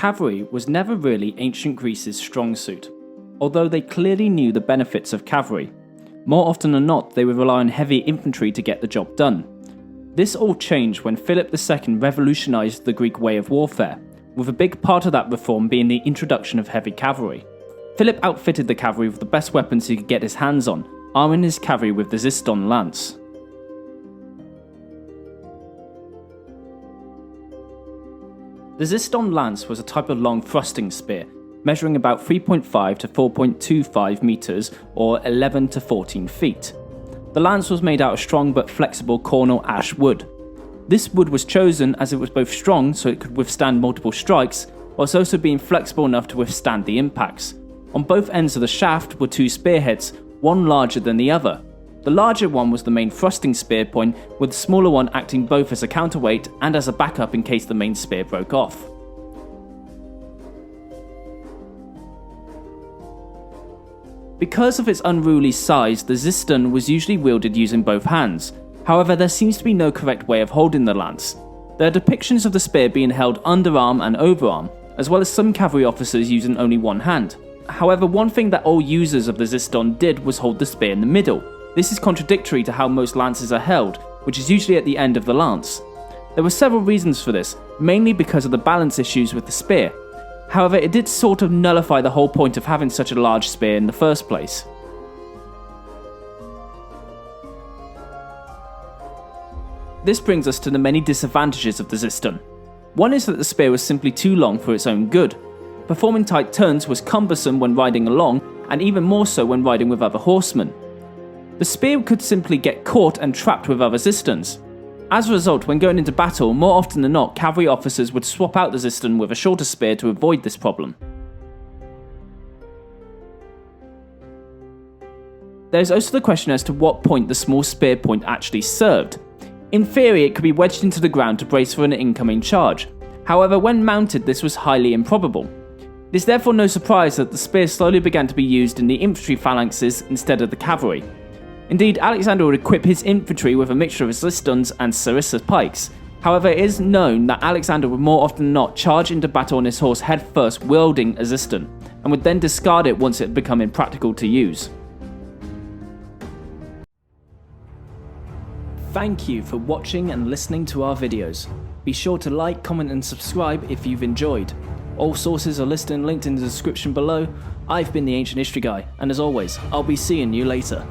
cavalry was never really ancient Greece's strong suit, although they clearly knew the benefits of cavalry. More often than not, they would rely on heavy infantry to get the job done. This all changed when Philip II revolutionised the Greek way of warfare, with a big part of that reform being the introduction of heavy cavalry. Philip outfitted the cavalry with the best weapons he could get his hands on, arming his cavalry with the Xyston lance. The Xyston lance was a type of long thrusting spear, measuring about 3.5 to 4.25 meters or 11 to 14 feet. The lance was made out of strong but flexible cornel ash wood. This wood was chosen as it was both strong so it could withstand multiple strikes, whilst also being flexible enough to withstand the impacts. On both ends of the shaft were two spearheads, one larger than the other. The larger one was the main thrusting spear point, with the smaller one acting both as a counterweight and as a backup in case the main spear broke off. Because of its unruly size, the Xyston was usually wielded using both hands. However, there seems to be no correct way of holding the lance. There are depictions of the spear being held underarm and overarm, as well as some cavalry officers using only one hand. However, one thing that all users of the Xyston did was hold the spear in the middle. This is contradictory to how most lances are held, which is usually at the end of the lance. There were several reasons for this, mainly because of the balance issues with the spear. However, it did sort of nullify the whole point of having such a large spear in the first place. This brings us to the many disadvantages of the Xyston. One is that the spear was simply too long for its own good. Performing tight turns was cumbersome when riding along, and even more so when riding with other horsemen. The spear could simply get caught and trapped with other Xystons. As a result, when going into battle, more often than not, cavalry officers would swap out the Xyston with a shorter spear to avoid this problem. There is also the question as to what point the small spear point actually served. In theory, it could be wedged into the ground to brace for an incoming charge. However, when mounted, this was highly improbable. It is therefore no surprise that the spear slowly began to be used in the infantry phalanxes instead of the cavalry. Indeed, Alexander would equip his infantry with a mixture of Xystons and sarissa pikes. However, it is known that Alexander would more often than not charge into battle on his horse head first wielding a Xyston, and would then discard it once it had become impractical to use. Thank you for watching and listening to our videos. Be sure to like, comment and subscribe if you've enjoyed. All sources are listed and linked in the description below. I've been the Ancient History Guy, and as always, I'll be seeing you later.